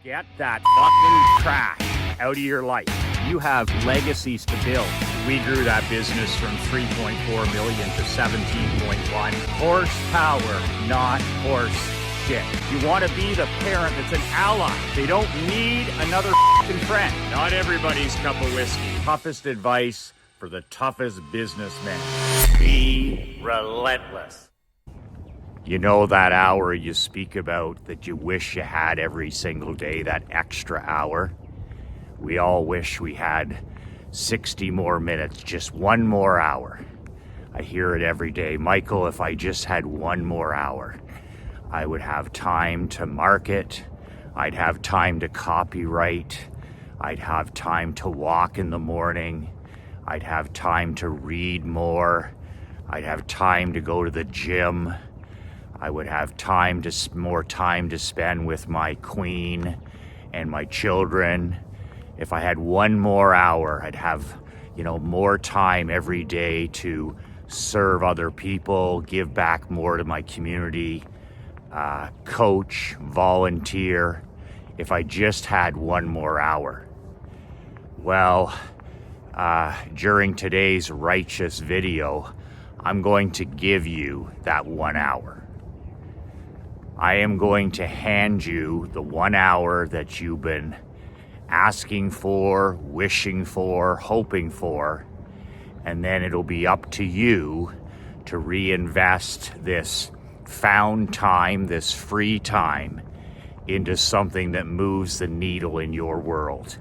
Get that fucking trash out of your life. You have legacies to build. We grew that business from 3.4 million to 17.1. Horsepower, not horse shit. You want to be the parent that's an ally. They don't need another fucking friend. Not everybody's cup of whiskey. Toughest advice for the toughest businessmen. Be relentless. You know that hour you speak about that you wish you had every single day, that extra hour? We all wish we had 60 more minutes, just one more hour. I hear it every day. Michael, if I just had one more hour, I would have time to market. I'd have time to copyright. I'd have time to walk in the morning. I'd have time to read more. I'd have time to go to the gym. I would have more time to spend with my queen and my children. If I had one more hour, I'd have, more time every day to serve other people, give back more to my community, coach, volunteer. If I just had one more hour. Well, during today's righteous video, I'm going to give you that 1 hour. I am going to hand you the 1 hour that you've been asking for, wishing for, hoping for, and then it'll be up to you to reinvest this found time, this free time, into something that moves the needle in your world.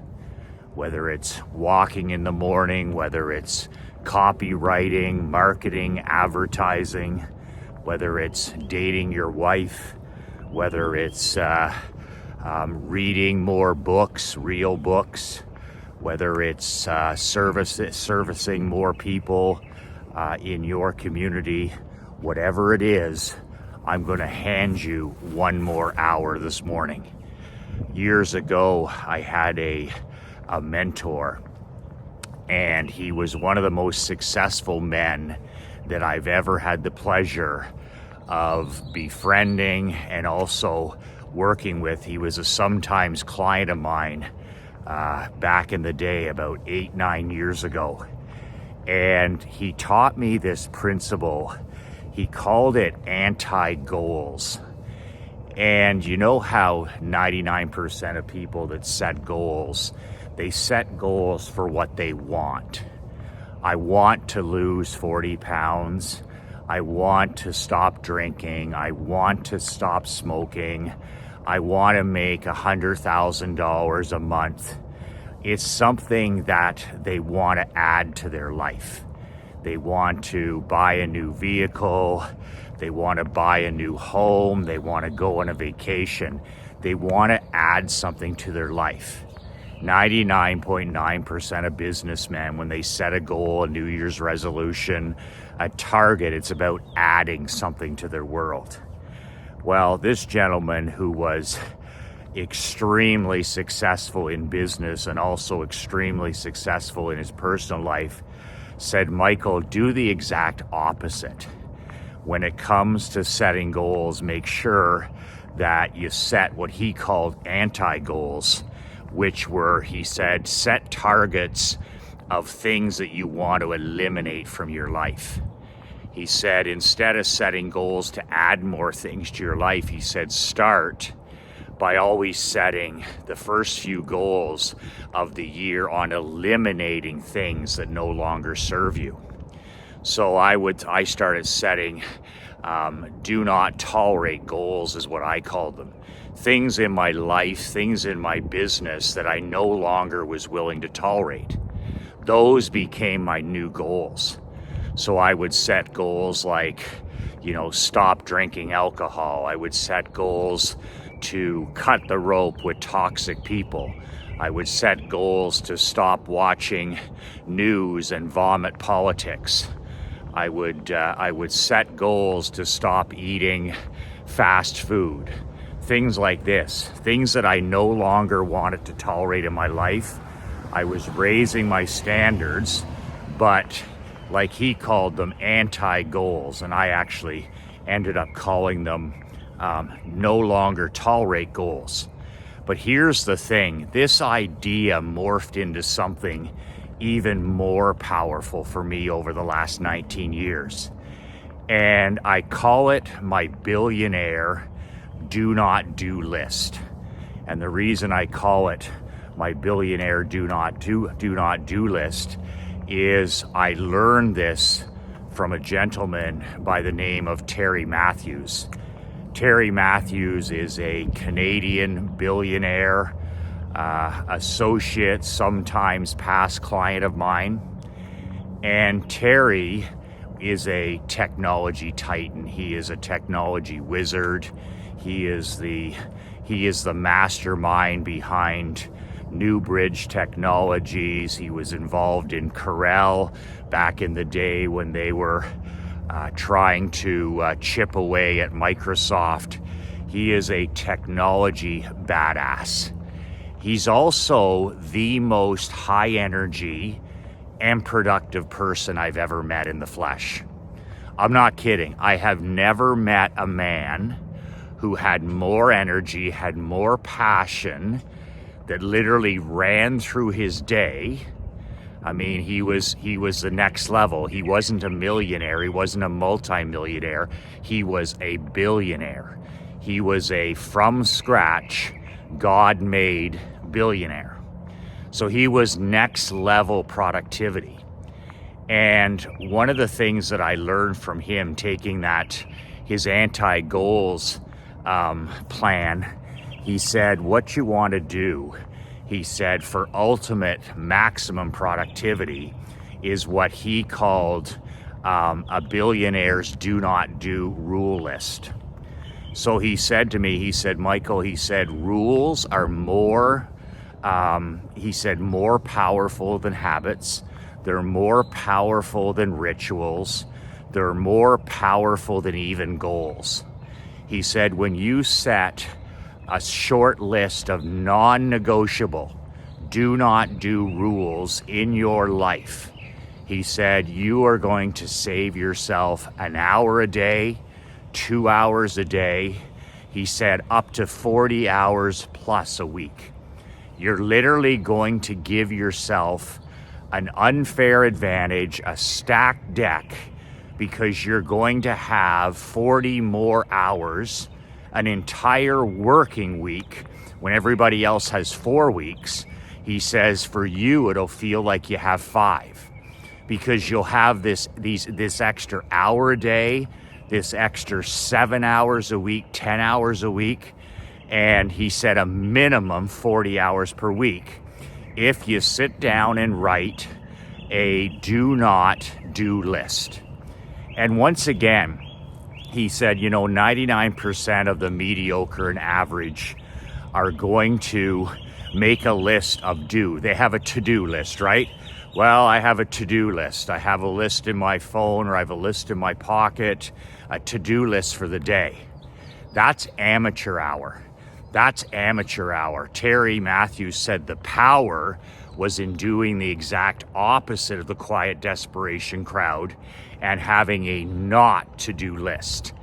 Whether it's walking in the morning, whether it's copywriting, marketing, advertising, whether it's dating your wife, whether it's reading more books, real books, whether it's servicing more people in your community, whatever it is, I'm going to hand you one more hour this morning. Years ago, I had a mentor, and he was one of the most successful men that I've ever had the pleasure of befriending and also working with. He was a sometimes client of mine back in the day, about 8-9 years ago. And he taught me this principle. He called it anti-goals. And you know how 99% of people that set goals, they set goals for what they want. I want to lose 40 pounds. I want to stop drinking. I want to stop smoking. I want to make $100,000 a month. It's something that they want to add to their life. They want to buy a new vehicle. They want to buy a new home. They want to go on a vacation. They want to add something to their life. 99.9% of businessmen, when they set a goal, a New Year's resolution, a target, it's about adding something to their world. Well, this gentleman who was extremely successful in business and also extremely successful in his personal life said, Michael, do the exact opposite. When it comes to setting goals, make sure that you set what he called anti-goals, which were, he said, set targets of things that you want to eliminate from your life. He said, instead of setting goals to add more things to your life, he said, start by always setting the first few goals of the year on eliminating things that no longer serve you. So I started setting do not tolerate goals, is what I called them. Things in my life, things in my business that I no longer was willing to tolerate. Those became my new goals. So I would set goals like, stop drinking alcohol. I would set goals to cut the rope with toxic people. I would set goals to stop watching news and vomit politics. I would set goals to stop eating fast food. Things like this, things that I no longer wanted to tolerate in my life. I was raising my standards, but like he called them anti-goals, and I actually ended up calling them no longer tolerate goals. But here's the thing, this idea morphed into something even more powerful for me over the last 19 years. And I call it my billionaire do not do list. And the reason I call it my billionaire do not do list is I learned this from a gentleman by the name of Terry Matthews. Terry Matthews is a Canadian billionaire, associate, sometimes past client of mine. And Terry is a technology titan. He is a technology wizard. He is the mastermind behind New Bridge Technologies. He was involved in Corel back in the day when they were trying to chip away at Microsoft. He is a technology badass. He's also the most high energy and productive person I've ever met in the flesh. I'm not kidding. I have never met a man who had more energy, had more passion, that literally ran through his day. I mean, he was the next level. He wasn't a millionaire. He wasn't a multimillionaire. He was a billionaire. He was a from scratch, God-made billionaire. So he was next level productivity. And one of the things that I learned from him, taking his anti-goals plan, he said, what you want to do, he said, for ultimate maximum productivity is what he called a billionaire's do not do rule list. So he said to me, he said, Michael, he said, rules are more powerful than habits. They're more powerful than rituals. They're more powerful than even goals. He said, when you set a short list of non-negotiable, do not do rules in your life, he said, you are going to save yourself an hour a day, 2 hours a day. He said, up to 40 hours plus a week. You're literally going to give yourself an unfair advantage, a stacked deck, because you're going to have 40 more hours, an entire working week, when everybody else has 4 weeks. He says for you, it'll feel like you have 5, because you'll have this extra hour a day, this extra 7 hours a week, 10 hours a week. And he said a minimum 40 hours per week if you sit down and write a do not do list. And once again, he said, 99% of the mediocre and average are going to make a list of do. They have a to-do list, right? Well, I have a to-do list. I have a list in my phone, or I have a list in my pocket, a to-do list for the day. That's amateur hour. That's amateur hour. Terry Matthews said the power was in doing the exact opposite of the quiet desperation crowd and having a not to-do list.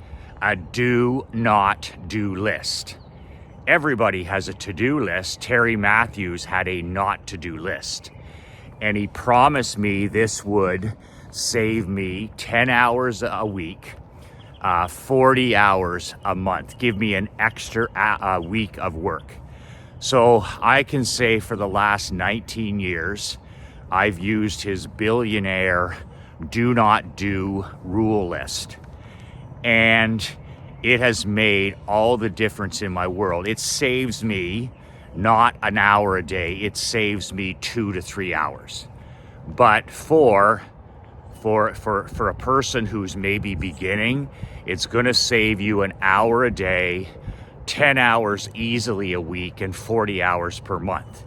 A do not do list. Everybody has a to-do list. Terry Matthews had a not to-do list. And he promised me this would save me 10 hours a week, 40 hours a month, give me an extra week of work. So I can say for the last 19 years, I've used his billionaire do not do rule list. And it has made all the difference in my world. It saves me not an hour a day, it saves me 2 to 3 hours. But for a person who's maybe beginning, it's gonna save you an hour a day, 10 hours easily a week, and 40 hours per month.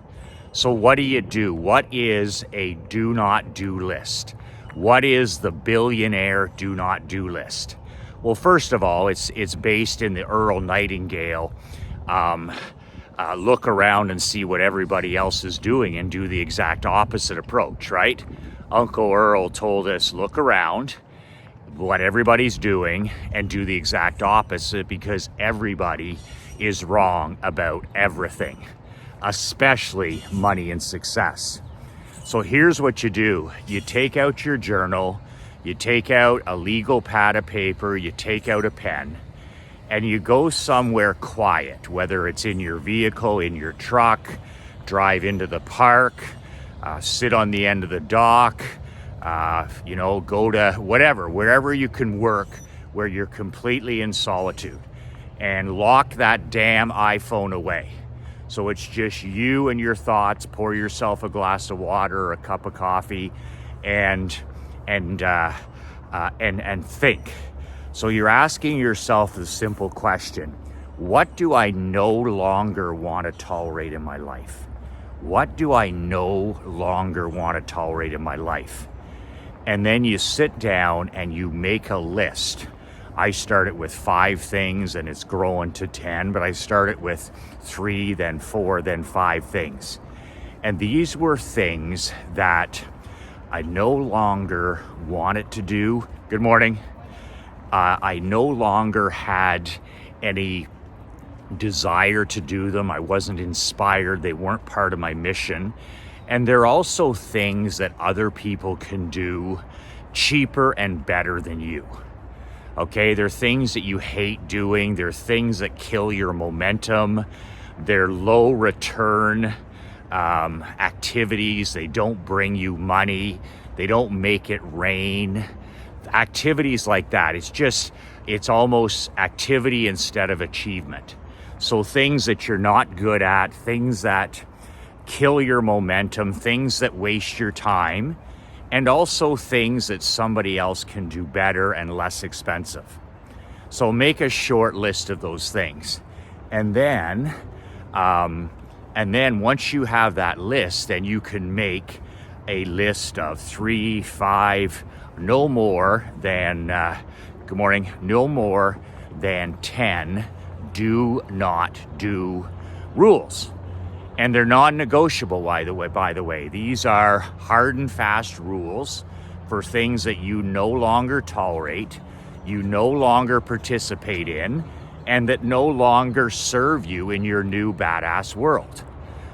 So what do you do? What is a do not do list? What is the billionaire do not do list? Well, first of all, it's based in the Earl Nightingale, look around and see what everybody else is doing and do the exact opposite approach, right? Uncle Earl told us, look around, what everybody's doing, and do the exact opposite, because everybody is wrong about everything, especially money and success. So here's what you do. You take out your journal, you take out a legal pad of paper, you take out a pen, and you go somewhere quiet, whether it's in your vehicle, in your truck, drive into the park, sit on the end of the dock, go to whatever, wherever you can work, where you're completely in solitude, and lock that damn iPhone away. So it's just you and your thoughts. Pour yourself a glass of water or a cup of coffee, and think. So you're asking yourself the simple question: what do I no longer want to tolerate in my life? What do I no longer want to tolerate in my life? And then you sit down and you make a list. I started with 5 things and it's growing to 10, but I started with 3, then 4, then 5 things. And these were things that I no longer wanted to do. Good morning. I no longer had any desire to do them. I wasn't inspired. They weren't part of my mission. And they're also things that other people can do cheaper and better than you. Okay, they're things that you hate doing. They're things that kill your momentum. They're low return activities. They don't bring you money. They don't make it rain. Activities like that. It's almost activity instead of achievement. So things that you're not good at, things that kill your momentum, things that waste your time, and also things that somebody else can do better and less expensive. So make a short list of those things. And then once you have that list, then you can make a list of 3, 5, no more than, no more than 10 do not do rules. And they're non-negotiable, by the way. These are hard and fast rules for things that you no longer tolerate, you no longer participate in, and that no longer serve you in your new badass world.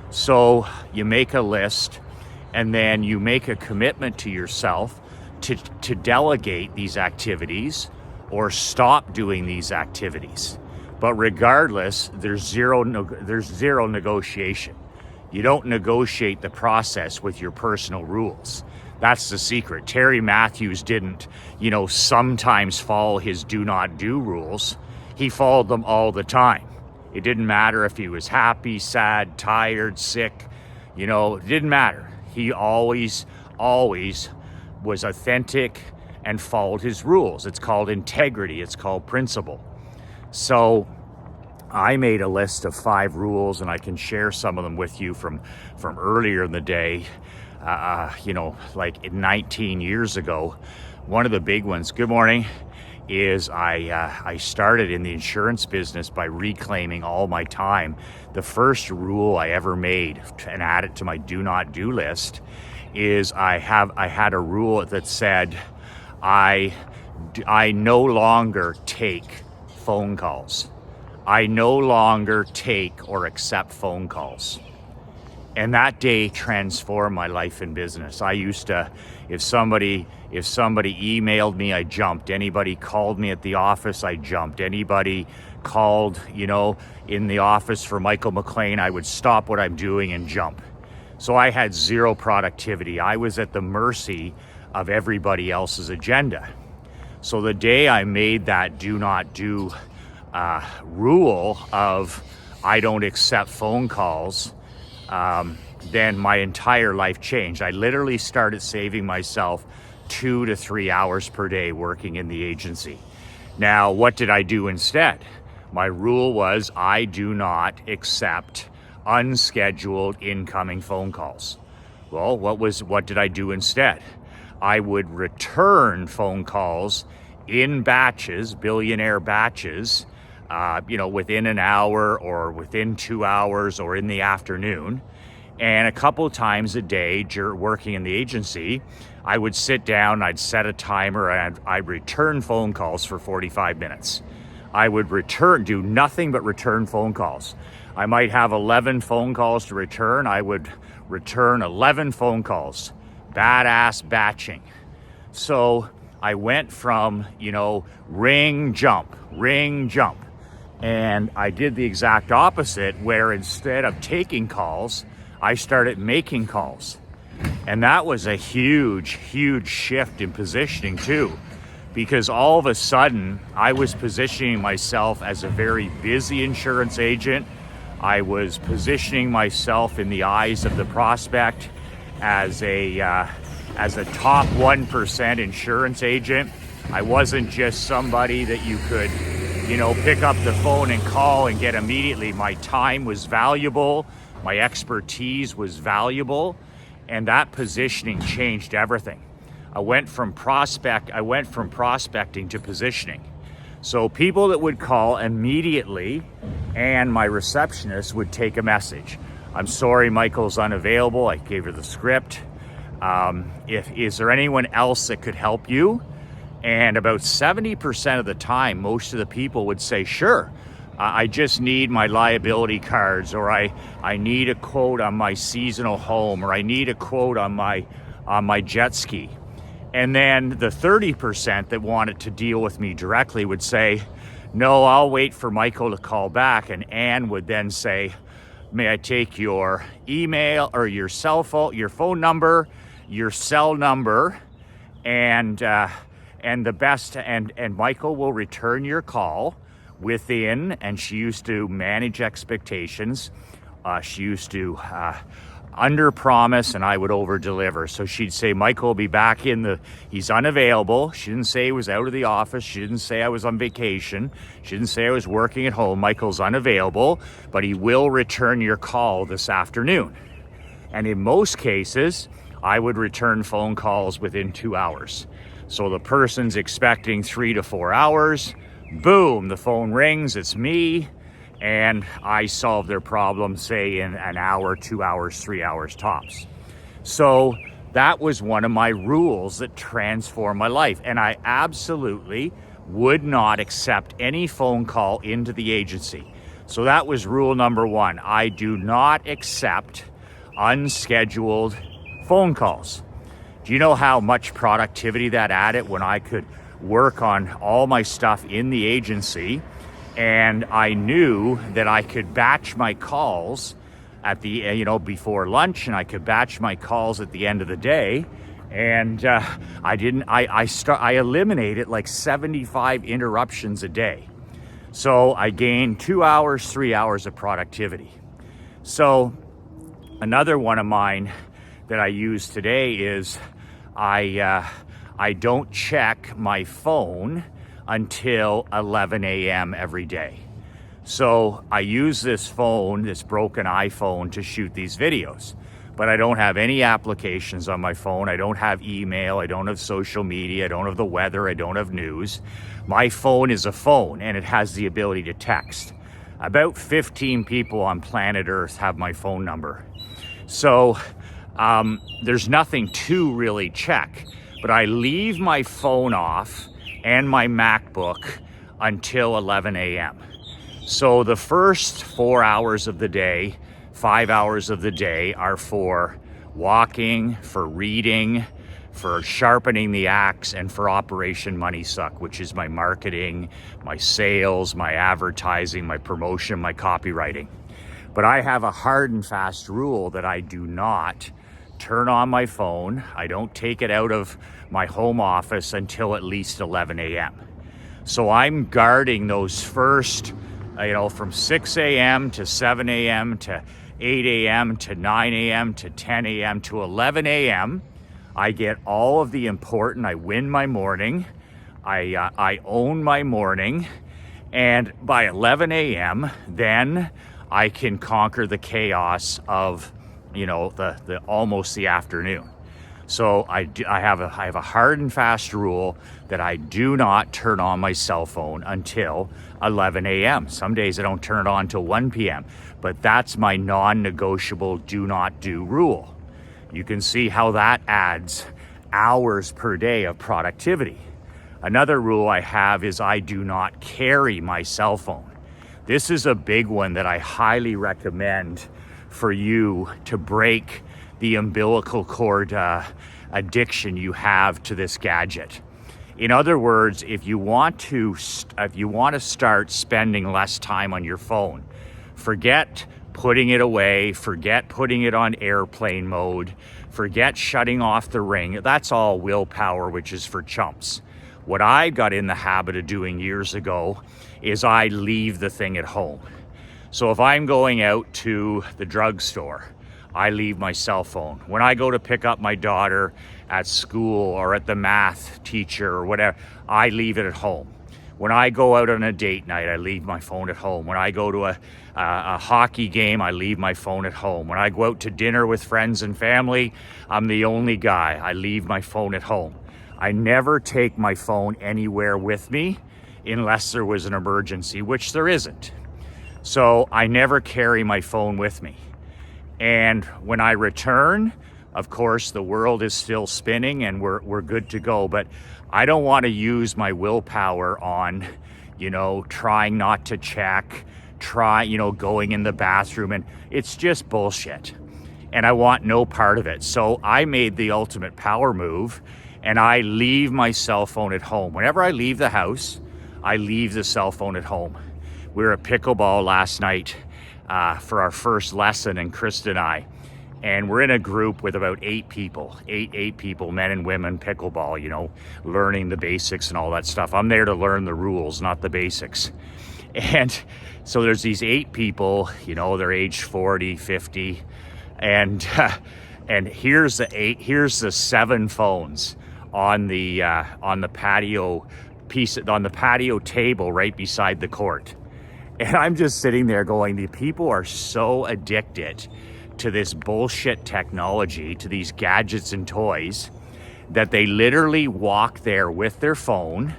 So you make a list, and then you make a commitment to yourself to delegate these activities or stop doing these activities. But regardless, there's zero negotiation. You don't negotiate the process with your personal rules. That's the secret. Terry Matthews didn't, sometimes follow his do not do rules. He followed them all the time. It didn't matter if he was happy, sad, tired, sick, it didn't matter. He always was authentic and followed his rules. It's called integrity. It's called principle. So I made a list of 5 rules, and I can share some of them with you from earlier in the day, like 19 years ago. One of the big ones, good morning, is I started in the insurance business by reclaiming all my time. The first rule I ever made and added to my do not do list is I had a rule that said I no longer take phone calls. I no longer take or accept phone calls. And that day transformed my life in business. I used to, if somebody emailed me, I jumped. Anybody called me at the office, I jumped. Anybody called, in the office for Michael McLean, I would stop what I'm doing and jump. So I had zero productivity. I was at the mercy of everybody else's agenda. So the day I made that do not do rule of I don't accept phone calls, then my entire life changed. I literally started saving myself 2 to 3 hours per day working in the agency. Now, what did I do instead? My rule was I do not accept unscheduled incoming phone calls. Well, what did I do instead? I would return phone calls in batches, Billionaire batches, within an hour or within 2 hours or in the afternoon. And a couple times a day, working in the agency, I would sit down, I'd set a timer, and I'd return phone calls for 45 minutes. I would do nothing but return phone calls. I might have 11 phone calls to return. I would return 11 phone calls. Badass batching. So I went from, ring, jump. And I did the exact opposite, where instead of taking calls, I started making calls. And that was a huge shift in positioning too, because all of a sudden I was positioning myself as a very busy insurance agent. I was positioning myself in the eyes of the prospect as a top 1% insurance agent. I wasn't just somebody that you could, pick up the phone and call and get immediately. My time was valuable. My expertise was valuable. And that positioning changed everything. I went from prospecting to positioning. So people that would call immediately, and my receptionist would take a message. I'm sorry, Michael's unavailable. I gave her the script. Is there anyone else that could help you? And about 70% of the time, most of the people would say, sure, I just need my liability cards, or I need a quote on my seasonal home, or I need a quote on my jet ski. And then the 30% that wanted to deal with me directly would say, no, I'll wait for Michael to call back. And Ann would then say, may I take your email or your cell phone, your phone number, your cell number, and Michael will return your call within, and she used to manage expectations. She used to under promise, and I would over deliver. So she'd say, Michael will be back he's unavailable. She didn't say he was out of the office. She didn't say I was on vacation. She didn't say I was working at home. Michael's unavailable, but he will return your call this afternoon. And in most cases, I would return phone calls within 2 hours. So the person's expecting 3 to 4 hours. Boom, the phone rings, it's me. And I solve their problem, say, in an hour, 2 hours, 3 hours tops. So that was one of my rules that transformed my life. And I absolutely would not accept any phone call into the agency. So that was rule number one. I do not accept unscheduled phone calls. Do you know how much productivity that added when I could work on all my stuff in the agency? And I knew that I could batch my calls at the, before lunch, and I could batch my calls at the end of the day. And I eliminated like 75 interruptions a day. So I gained 2 hours, 3 hours of productivity. So another one of mine that I use today is I don't check my phone until 11 a.m. every day. So I use this phone, this broken iPhone, to shoot these videos. But I don't have any applications on my phone. I don't have email. I don't have social media. I don't have the weather. I don't have news. My phone is a phone, and it has the ability to text. About 15 people on planet Earth have my phone number. So there's nothing to really check. But I leave my phone off and my MacBook until 11 a.m. So the first 4 hours of the day, 5 hours of the day are for walking, for reading, for sharpening the axe, and for Operation Money Suck, which is my marketing, my sales, my advertising, my promotion, my copywriting. But I have a hard and fast rule that I do not turn on my phone. I don't take it out of my home office until at least 11 a.m. So I'm guarding those first, from 6 a.m. to 7 a.m. to 8 a.m. to 9 a.m. to 10 a.m. to 11 a.m. I get all of the important, I win my morning, I own my morning, and by 11 a.m. then I can conquer the chaos of the almost the afternoon. So I have a hard and fast rule that I do not turn on my cell phone until 11 a.m. Some days I don't turn it on until 1 p.m. But that's my non-negotiable do not do rule. You can see how that adds hours per day of productivity. Another rule I have is I do not carry my cell phone. This is a big one that I highly recommend for you to break the umbilical cord addiction you have to this gadget. In other words, if you want to start spending less time on your phone, forget putting it away, forget putting it on airplane mode, forget shutting off the ring. That's all willpower, which is for chumps. What I got in the habit of doing years ago is I leave the thing at home. So if I'm going out to the drugstore, I leave my cell phone. When I go to pick up my daughter at school or at the math teacher or whatever, I leave it at home. When I go out on a date night, I leave my phone at home. When I go to a hockey game, I leave my phone at home. When I go out to dinner with friends and family, I'm the only guy. I leave my phone at home. I never take my phone anywhere with me unless there was an emergency, which there isn't. So I never carry my phone with me. And when I return, of course, the world is still spinning and we're good to go. But I don't want to use my willpower on, trying not to check, going in the bathroom. And it's just bullshit. And I want no part of it. So I made the ultimate power move and I leave my cell phone at home. Whenever I leave the house, I leave the cell phone at home. We were at pickleball last night for our first lesson, and Krista and I, and we're in a group with about eight people, men and women, pickleball, learning the basics and all that stuff. I'm there to learn the rules, not the basics. And so there's these 8 people, they're aged 40, 50, and here's the 7 phones on the patio table right beside the court. And I'm just sitting there going, the people are so addicted to this bullshit technology, to these gadgets and toys, that they literally walk there with their phone,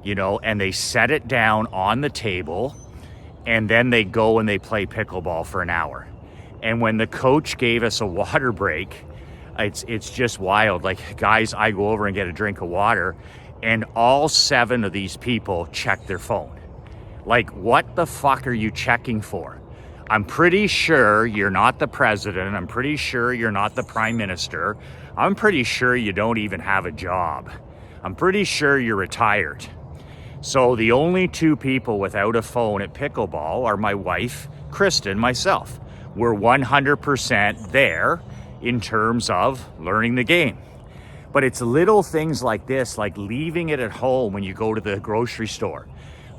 and they set it down on the table, and then they go and they play pickleball for an hour. And when the coach gave us a water break, it's just wild. Like, guys, I go over and get a drink of water, and all 7 of these people check their phone. Like, what the fuck are you checking for? I'm pretty sure you're not the president. I'm pretty sure you're not the prime minister. I'm pretty sure you don't even have a job. I'm pretty sure you're retired. So the only 2 people without a phone at pickleball are my wife, Krista, and myself. We're 100% there in terms of learning the game. But it's little things like this, like leaving it at home when you go to the grocery store,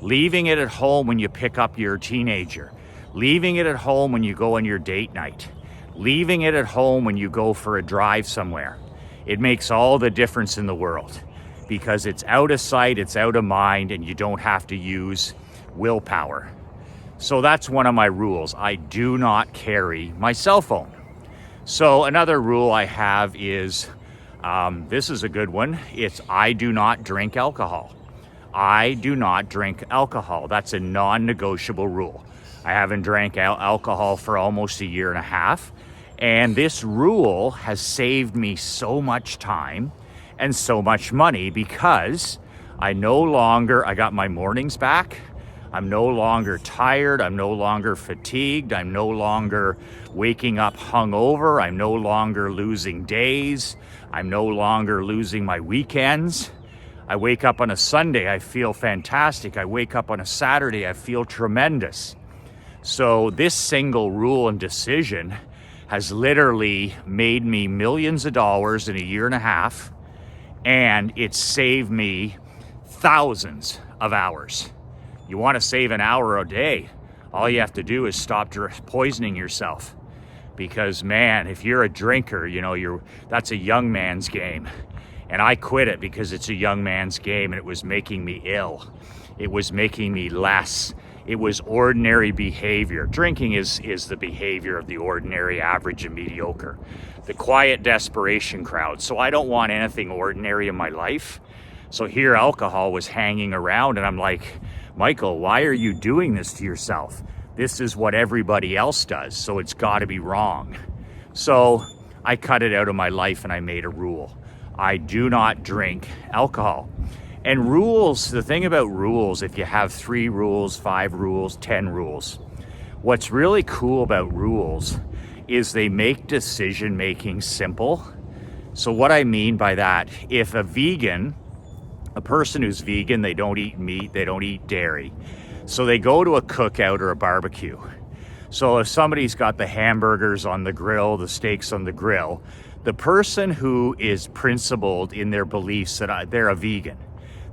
leaving it at home when you pick up your teenager, leaving it at home when you go on your date night, leaving it at home when you go for a drive somewhere. It makes all the difference in the world because it's out of sight, it's out of mind, and you don't have to use willpower. So that's one of my rules. I do not carry my cell phone. So another rule I have is, this is a good one. It's I do not drink alcohol. I do not drink alcohol. That's a non-negotiable rule. I haven't drank alcohol for almost a year and a half. And this rule has saved me so much time and so much money because I got my mornings back. I'm no longer tired. I'm no longer fatigued. I'm no longer waking up hungover. I'm no longer losing days. I'm no longer losing my weekends. I wake up on a Sunday, I feel fantastic. I wake up on a Saturday, I feel tremendous. So this single rule and decision has literally made me millions of dollars in a year and a half, and it's saved me thousands of hours. You want to save an hour a day, all you have to do is stop poisoning yourself. Because man, if you're a drinker, that's a young man's game. And I quit it because it's a young man's game and it was making me ill. It was making me less. It was ordinary behavior. Drinking is the behavior of the ordinary, average, and mediocre. The quiet desperation crowd. So I don't want anything ordinary in my life. So here alcohol was hanging around and I'm like, Michael, why are you doing this to yourself? This is what everybody else does, so it's got to be wrong. So I cut it out of my life and I made a rule. I do not drink alcohol. And rules, the thing about rules, if you have 3 rules, 5 rules, 10 rules, what's really cool about rules is they make decision making simple. So what I mean by that, if a person who's vegan, they don't eat meat, they don't eat dairy. So they go to a cookout or a barbecue. So if somebody's got the hamburgers on the grill, the steaks on the grill, the person who is principled in their beliefs that they're a vegan,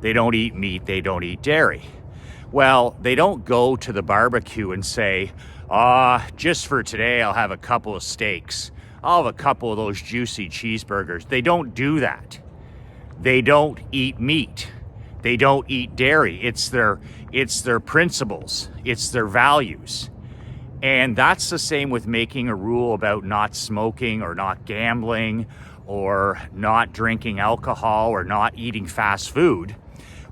they don't eat meat, they don't eat dairy. Well, they don't go to the barbecue and say, just for today, I'll have a couple of steaks. I'll have a couple of those juicy cheeseburgers. They don't do that. They don't eat meat. They don't eat dairy. It's their principles. It's their values. And that's the same with making a rule about not smoking or not gambling or not drinking alcohol or not eating fast food.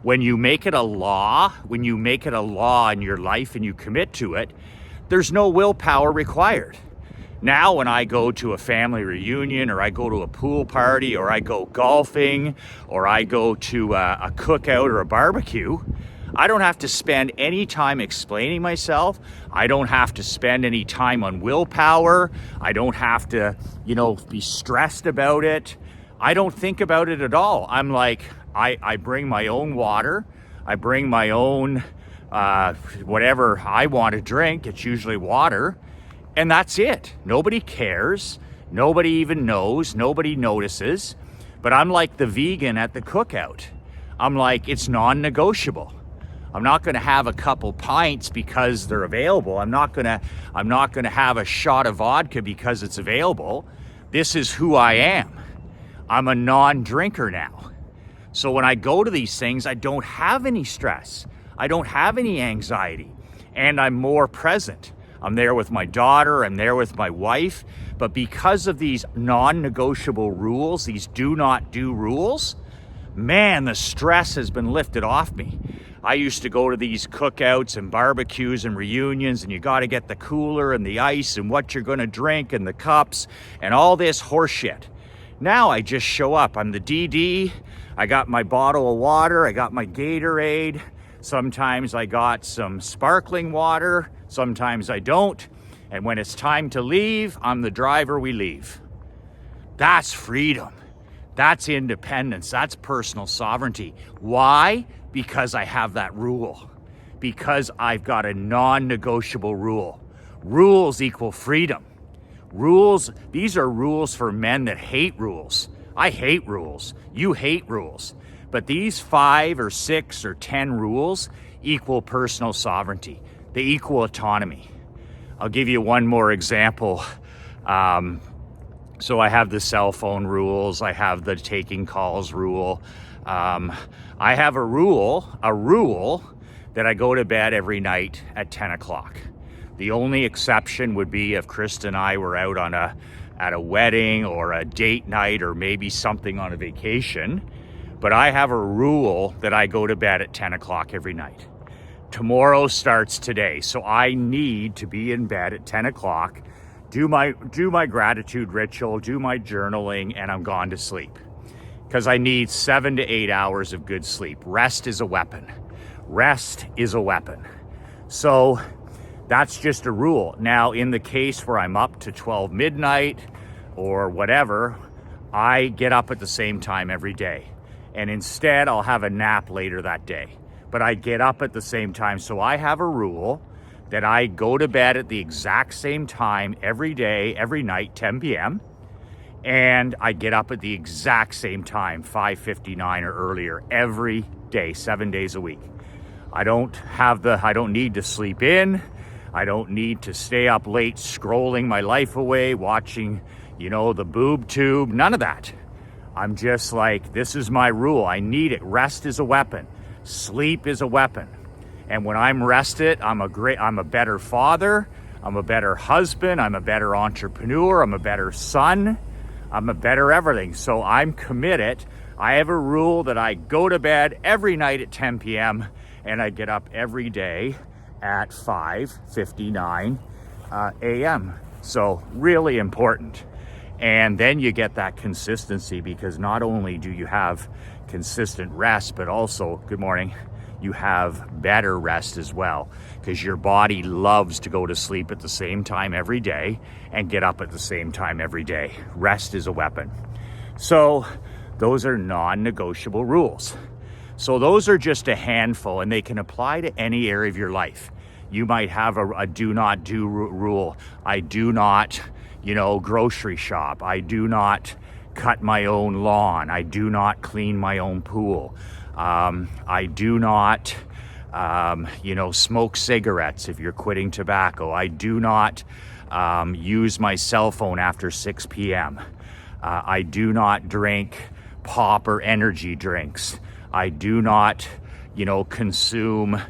When you make it a law, in your life and you commit to it, there's no willpower required. Now, when I go to a family reunion or I go to a pool party or I go golfing or I go to a cookout or a barbecue, I don't have to spend any time explaining myself. I don't have to spend any time on willpower. I don't have to, be stressed about it. I don't think about it at all. I'm like, I bring my own water. I bring my own whatever I want to drink. It's usually water. And that's it. Nobody cares. Nobody even knows. Nobody notices. But I'm like the vegan at the cookout. I'm like, it's non-negotiable. I'm not going to have a couple pints because they're available. I'm not going to have a shot of vodka because it's available. This is who I am. I'm a non-drinker now. So when I go to these things, I don't have any stress. I don't have any anxiety. And I'm more present. I'm there with my daughter. I'm there with my wife. But because of these non-negotiable rules, these do not do rules, man, the stress has been lifted off me. I used to go to these cookouts and barbecues and reunions, and you got to get the cooler and the ice and what you're going to drink and the cups and all this horse shit. Now I just show up. I'm the DD. I got my bottle of water. I got my Gatorade. Sometimes I got some sparkling water. Sometimes I don't. And when it's time to leave, I'm the driver, we leave. That's freedom. That's independence. That's personal sovereignty. Why? Because I have that rule. Because I've got a non-negotiable rule. Rules equal freedom. Rules, these are rules for men that hate rules. I hate rules. You hate rules. But these 5 or 6 or 10 rules equal personal sovereignty. They equal autonomy. I'll give you one more example. So I have the cell phone rules. I have the taking calls rule. I have a rule that I go to bed every night at 10 o'clock. The only exception would be if Krista and I were out at a wedding or a date night or maybe something on a vacation. But I have a rule that I go to bed at 10 o'clock every night. Tomorrow starts today, so I need to be in bed at 10 o'clock, do my gratitude ritual, do my journaling, and I'm gone to sleep. Because I need 7 to 8 hours of good sleep. Rest is a weapon. Rest is a weapon. So that's just a rule. Now, in the case where I'm up to 12 midnight or whatever, I get up at the same time every day. And instead, I'll have a nap later that day. But I get up at the same time. So I have a rule that I go to bed at the exact same time every day, every night, 10 p.m. And I get up at the exact same time, 5:59 or earlier, every day, 7 days a week. I don't need to sleep in. I don't need to stay up late scrolling my life away, watching, the boob tube, none of that. I'm just like, this is my rule. I need it. Rest is a weapon. Sleep is a weapon. And when I'm rested, I'm a better father. I'm a better husband. I'm a better entrepreneur. I'm a better son. I'm a better everything. So I'm committed. I have a rule that I go to bed every night at 10 p.m. and I get up every day at 5:59 a.m. So really important. And then you get that consistency, because not only do you have consistent rest, but also, good morning, you have better rest as well, because your body loves to go to sleep at the same time every day and get up at the same time every day. Rest is a weapon. So those are non-negotiable rules. So those are just a handful, and they can apply to any area of your life. You might have a do not do rule. I do not, grocery shop. I do not cut my own lawn. I do not clean my own pool. I do not, smoke cigarettes if you're quitting tobacco. I do not use my cell phone after 6 p.m. I do not drink pop or energy drinks. I do not, consume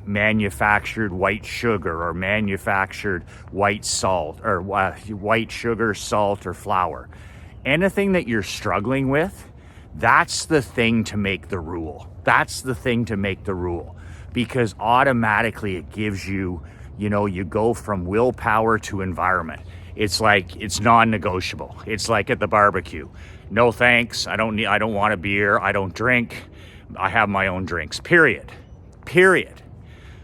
manufactured white sugar or manufactured white salt or white sugar, salt, or flour. Anything that you're struggling with, that's the thing to make the rule. That's the thing to make the rule, because automatically it gives you, you go from willpower to environment. It's like, it's non-negotiable. It's like at the barbecue. No thanks. I don't want a beer. I don't drink. I have my own drinks, period.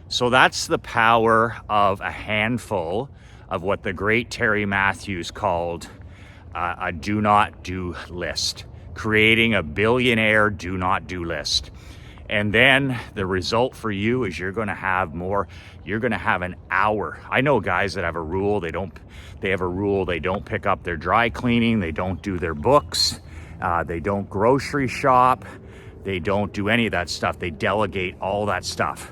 So that's the power of a handful of what the great Terry Matthews called a do not do list. Creating a billionaire do not do list. And then the result for you is you're going to have an hour. I know guys that have a rule. They don't pick up their dry cleaning. They don't do their books. They don't grocery shop. They don't do any of that stuff. They delegate all that stuff.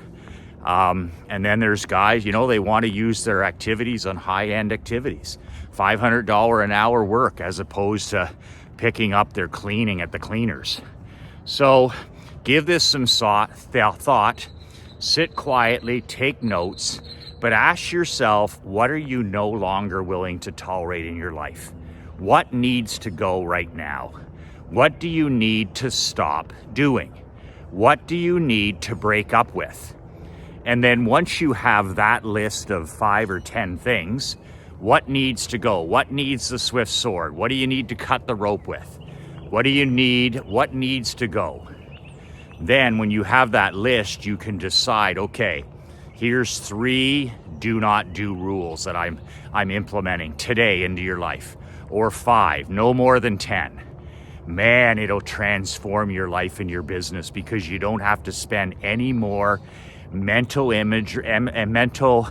And then there's guys, they want to use their activities on high-end activities. $500 an hour work as opposed to picking up their cleaning at the cleaners. So give this some thought, sit quietly, take notes, but ask yourself, what are you no longer willing to tolerate in your life? What needs to go right now? What do you need to stop doing? What do you need to break up with? And then once you have that list of 5 or 10 things, what needs to go? What needs the swift sword? What do you need to cut the rope with? What do you need? What needs to go? Then when you have that list, you can decide, okay, here's 3 do not do rules that I'm implementing today into your life, or 5, no more than 10. Man, it'll transform your life and your business, because you don't have to spend any more mental image and mental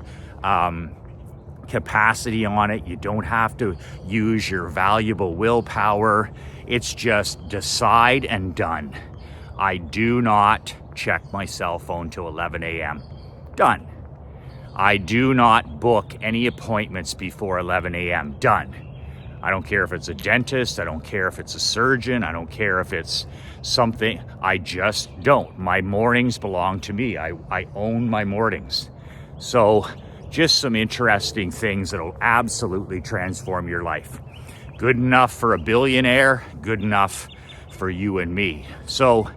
capacity on it. You don't have to use your valuable willpower. It's just decide and done. I do not check my cell phone till 11 a.m. Done. I do not book any appointments before 11 a.m. Done. I don't care if it's a dentist. I don't care if it's a surgeon. I don't care if it's something. I just don't. My mornings belong to me. I own my mornings. So just some interesting things that will absolutely transform your life. Good enough for a billionaire, good enough for you and me. So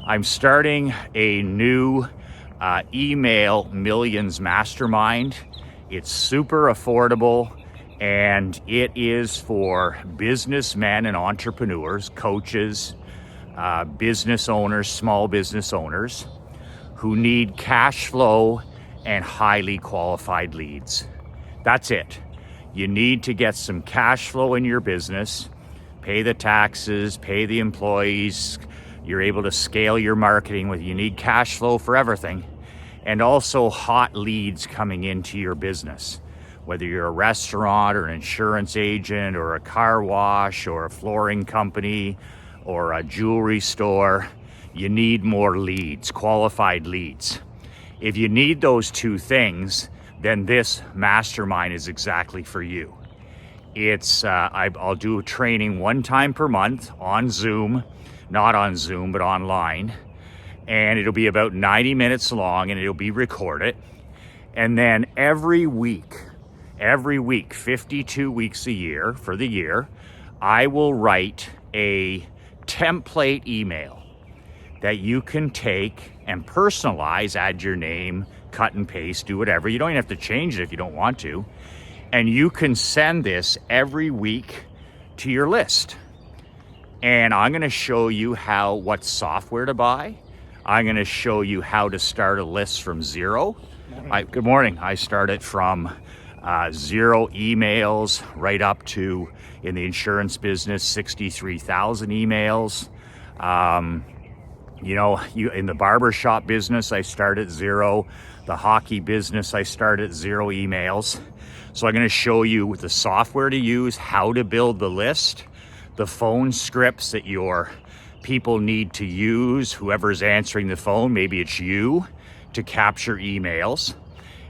I'm starting a new email millions mastermind. It's super affordable, and it is for businessmen and entrepreneurs, coaches, business owners, small business owners who need cash flow and highly qualified leads. That's it. You need to get some cash flow in your business, pay the taxes, pay the employees. You're able to scale your marketing with, you need cash flow for everything, and also hot leads coming into your business. Whether you're a restaurant or an insurance agent or a car wash or a flooring company or a jewelry store, you need more leads, qualified leads. If you need those 2 things, then this mastermind is exactly for you. It's I'll do a training 1 time per month on Zoom, not on Zoom, but online. And it'll be about 90 minutes long, and it'll be recorded. And then every week, 52 weeks a year for the year, I will write a template email that you can take and personalize, add your name, cut and paste, do whatever. You don't even have to change it if you don't want to. And you can send this every week to your list. And I'm going to show you what software to buy. I'm going to show you how to start a list from zero. Good morning. I started from 0 emails right up to, in the insurance business, 63,000 emails. In the barbershop business, I started 0. The hockey business, I started 0 emails. So I'm going to show you the software to use, how to build the list, the phone scripts that your people need to use, whoever's answering the phone, maybe it's you, to capture emails.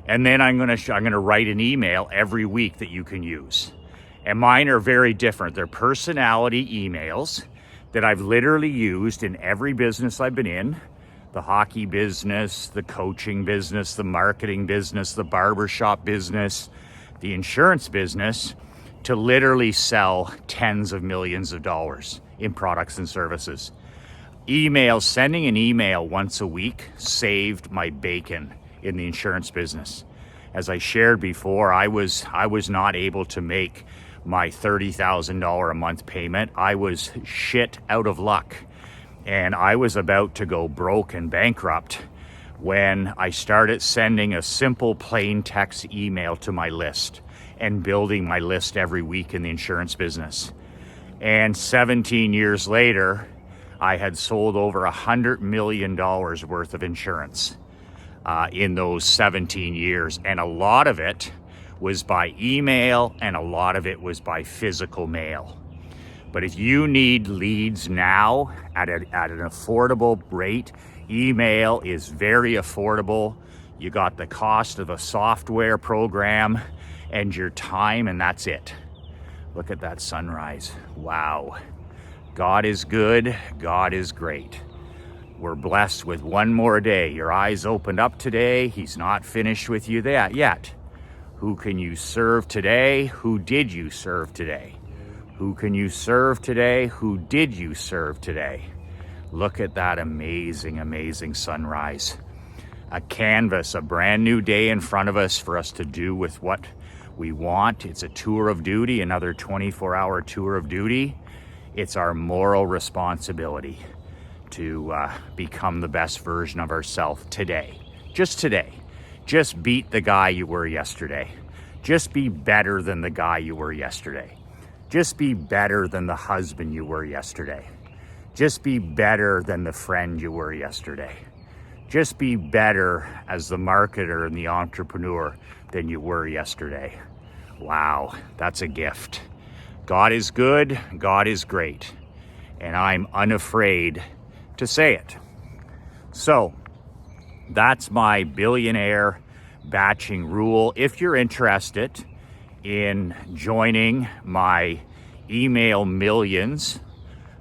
And then I'm going to write an email every week that you can use. And mine are very different. They're personality emails that I've literally used in every business I've been in. The hockey business, the coaching business, the marketing business, the barbershop business, the insurance business, to literally sell tens of millions of dollars in products and services. Sending an email once a week saved my bacon in the insurance business. As I shared before, I was not able to make my $30,000 a month payment. I was shit out of luck, and I was about to go broke and bankrupt when I started sending a simple plain text email to my list and building my list every week in the insurance business. And 17 years later, I had sold over $100 million worth of insurance in those 17 years. And a lot of it was by email and a lot of it was by physical mail. But if you need leads now at an affordable rate, email is very affordable. You got the cost of a software program and your time, and that's it. Look at that sunrise. Wow. God is good. God is great. We're blessed with one more day. Your eyes opened up today. He's not finished with you yet. Who can you serve today? Who did you serve today? Who can you serve today? Who did you serve today? Look at that amazing, amazing sunrise. A canvas, a brand new day in front of us for us to do with what we want. It's a tour of duty, another 24-hour tour of duty. It's our moral responsibility to become the best version of ourselves today. Just today. Just beat the guy you were yesterday. Just be better than the guy you were yesterday. Just be better than the husband you were yesterday. Just be better than the friend you were yesterday. Just be better as the marketer and the entrepreneur than you were yesterday. Wow, that's a gift. God is good, God is great, and I'm unafraid to say it. So, that's my billionaire batching rule. If you're interested in joining my Email Millions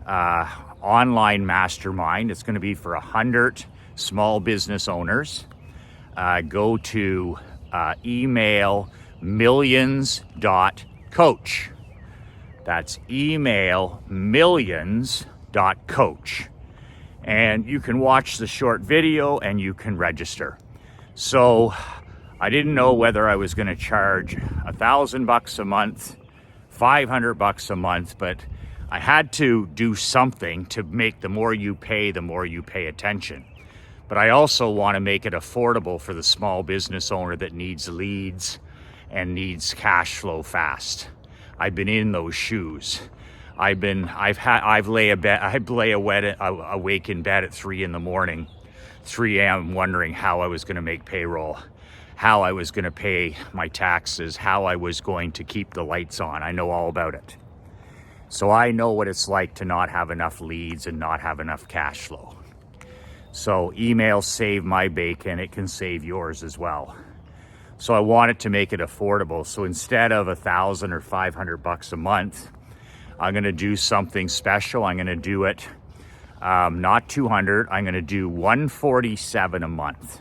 online mastermind, it's going to be for 100 small business owners. Go to emailmillions.coach. That's emailmillions.coach. And you can watch the short video and you can register. So I didn't know whether I was going to charge $1,000 a month, $500 a month, but I had to do something to make the more you pay attention. But I also want to make it affordable for the small business owner that needs leads and needs cash flow fast. I've been in those shoes. I lay awake in bed at 3 a.m, 3 a.m. wondering how I was going to make payroll, how I was going to pay my taxes, how I was going to keep the lights on. I know all about it. So I know what it's like to not have enough leads and not have enough cash flow. So emails save my bacon. It can save yours as well. So I wanted to make it affordable. So instead of $1,000 or $500 a month, I'm going to do something special. I'm going to do it not 200. I'm going to do 147 a month.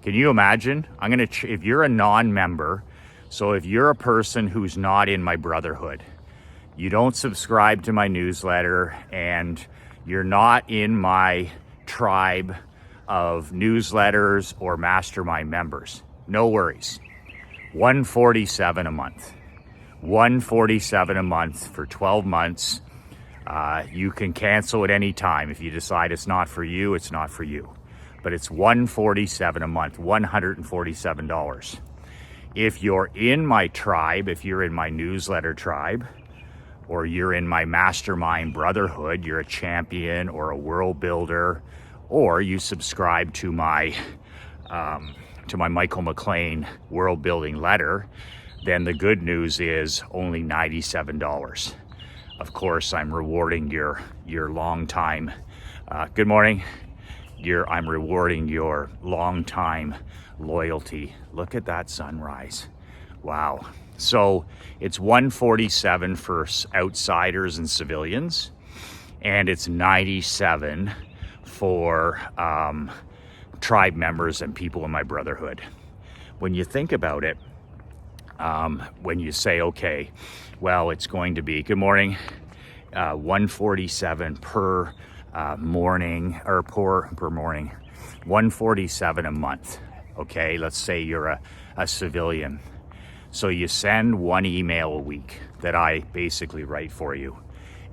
Can you imagine? If you're a non-member, so if you're a person who's not in my brotherhood, you don't subscribe to my newsletter, and you're not in my tribe of newsletters or mastermind members, no worries. 147 a month. $147 a month for 12 months. You can cancel at any time. If you decide it's not for you, it's not for you. But it's $147 a month, $147. If you're in my tribe, if you're in my newsletter tribe, or you're in my Mastermind brotherhood, you're a champion or a world builder, or you subscribe to my Michael McLean world building letter, then the good news is only $97. Of course, I'm rewarding your long time. Good morning. I'm rewarding your long time loyalty. Look at that sunrise. Wow. So it's $147 for outsiders and civilians, and it's $97 for tribe members and people in my brotherhood. When you think about it, when you say, okay, well, it's going to be, good morning, $147 per morning, or per morning, $147 a month. Okay, let's say you're a civilian. So you send one email a week that I basically write for you,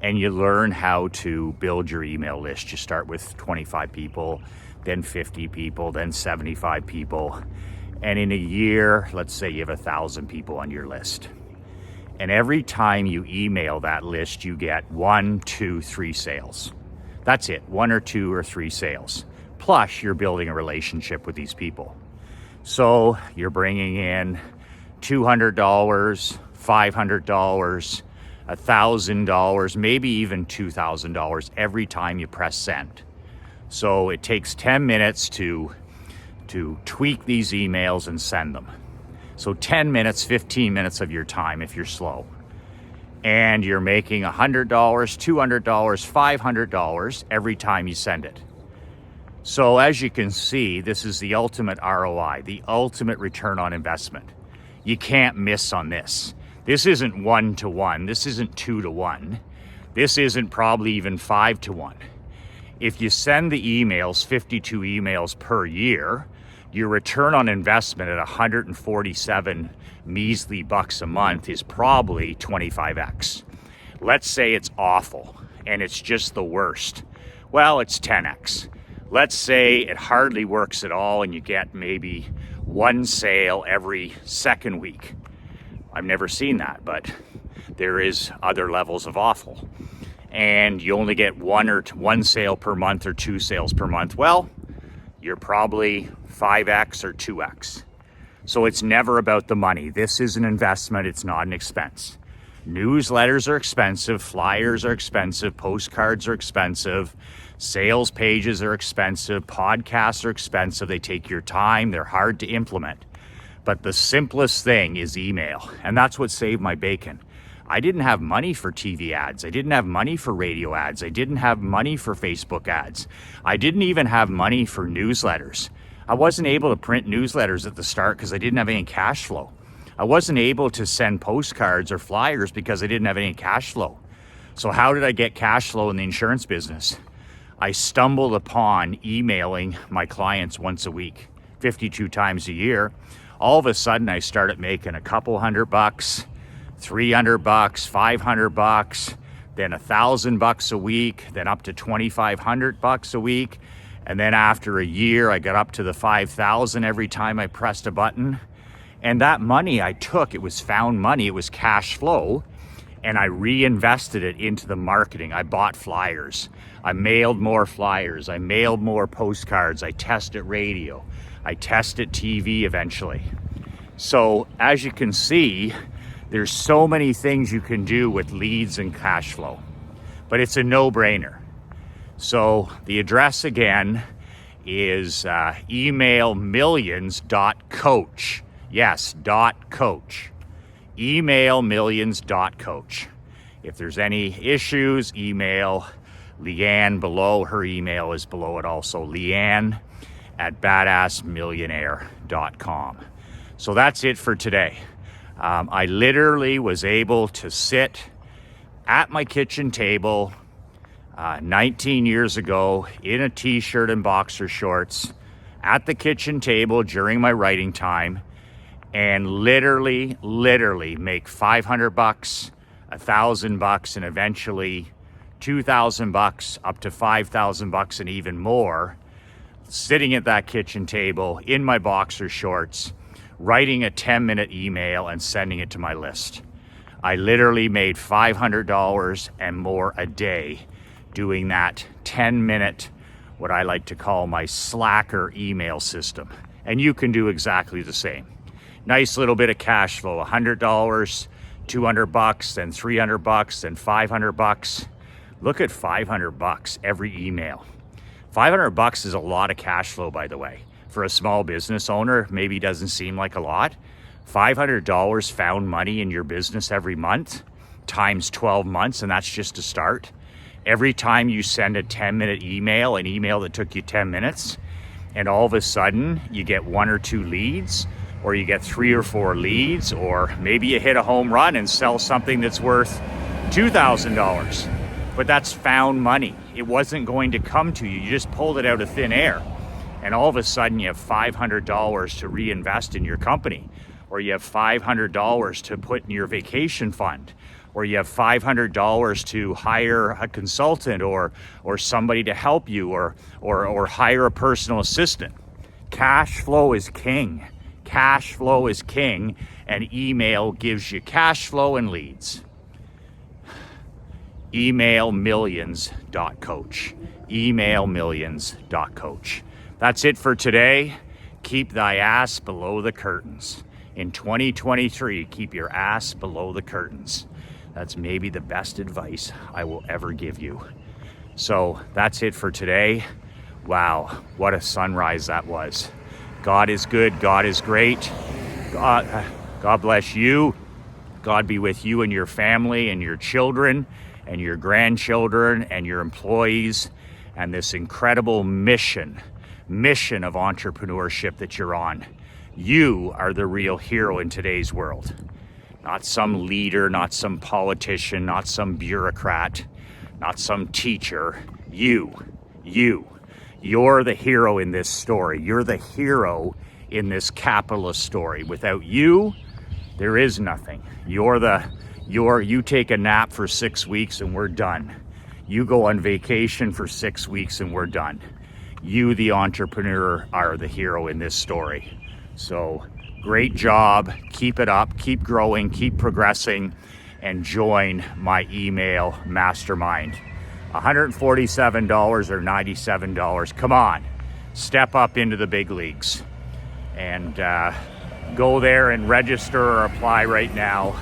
and you learn how to build your email list. You start with 25 people, then 50 people, then 75 people. And in a year, let's say you have 1,000 people on your list. And every time you email that list, you get 1, 2, 3 sales. That's it, 1 or 2 or 3 sales. Plus, you're building a relationship with these people. So you're bringing in $200, $500, $1,000, maybe even $2,000 every time you press send. So it takes 10 minutes to tweak these emails and send them. So 10 minutes, 15 minutes of your time if you're slow. And you're making $100, $200, $500 every time you send it. So as you can see, this is the ultimate ROI, the ultimate return on investment. You can't miss on this. This isn't 1-to-1. This isn't 2-to-1. This isn't probably even 5-to-1. If you send the emails, 52 emails per year, your return on investment at 147 measly bucks a month is probably 25x. Let's say it's awful and it's just the worst. Well, it's 10x. Let's say it hardly works at all and you get maybe 1 sale every second week. I've never seen that, but there is other levels of awful. And you only get 1 sale per month or 2 sales per month. Well, you're probably 5x or 2x. So it's never about the money. This is an investment, it's not an expense. Newsletters are expensive, flyers are expensive, postcards are expensive, sales pages are expensive, podcasts are expensive, they take your time, they're hard to implement. But the simplest thing is email, and that's what saved my bacon. I didn't have money for TV ads. I didn't have money for radio ads. I didn't have money for Facebook ads. I didn't even have money for newsletters. I wasn't able to print newsletters at the start because I didn't have any cash flow. I wasn't able to send postcards or flyers because I didn't have any cash flow. So how did I get cash flow in the insurance business? I stumbled upon emailing my clients once a week, 52 times a year. All of a sudden I started making a couple $100, $300, $500, then $1,000 a week, then up to $2,500 a week. And then after a year, I got up to the 5,000 every time I pressed a button. And that money I took, it was found money, it was cash flow, and I reinvested it into the marketing. I bought flyers. I mailed more flyers. I mailed more postcards. I tested radio. I tested TV eventually. So as you can see, there's so many things you can do with leads and cash flow, but it's a no-brainer. So the address again is emailmillions.coach. Yes, .coach. Emailmillions.coach. If there's any issues, email Leanne below. Her email is below it also, Leanne@badassmillionaire.com. So that's it for today. I literally was able to sit at my kitchen table 19 years ago in a t-shirt and boxer shorts at the kitchen table during my writing time and literally make 500 bucks, $1,000, and eventually 2,000 bucks, up to 5,000 bucks, and even more, sitting at that kitchen table in my boxer shorts, writing a 10-minute email and sending it to my list. I literally made $500 and more a day doing that 10-minute, what I like to call my slacker email system. And you can do exactly the same. Nice little bit of cash flow, $100, 200 bucks, then 300 bucks, then 500 bucks. Look at 500 bucks every email. 500 bucks is a lot of cash flow, by the way. For a small business owner, maybe doesn't seem like a lot. $500 found money in your business every month times 12 months, and that's just a start. Every time you send a 10-minute email, an email that took you 10 minutes, and all of a sudden you get 1 or 2 leads, or you get 3 or 4 leads, or maybe you hit a home run and sell something that's worth $2,000. But that's found money. It wasn't going to come to you. You just pulled it out of thin air. And all of a sudden you have $500 to reinvest in your company, or you have $500 to put in your vacation fund, or you have $500 to hire a consultant or somebody to help you, or hire a personal assistant. Cash flow is king. Cash flow is king, and email gives you cash flow and leads. Emailmillions.coach. Emailmillions.coach. That's it for today. Keep thy ass below the curtains. In 2023, keep your ass below the curtains. That's maybe the best advice I will ever give you. So that's it for today. Wow, what a sunrise that was. God is good. God is great. God bless you. God be with you and your family and your children and your grandchildren and your employees and this incredible mission of entrepreneurship that you're on. You are the real hero in today's world. Not some leader, not some politician, not some bureaucrat, not some teacher. You're the hero in this story. You're the hero in this capitalist story. Without you, there is nothing. You take a nap for 6 weeks and we're done. You go on vacation for 6 weeks and we're done. You, the entrepreneur, are the hero in this story. So great job. Keep it up. Keep growing. Keep progressing. And join my email mastermind. $147 or $97. Come on. Step up into the big leagues. And go there and register or apply right now.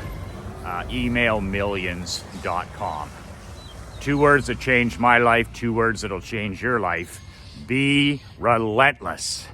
Emailmillions.com. 2 words that changed my life. 2 words that'll change your life. Be relentless.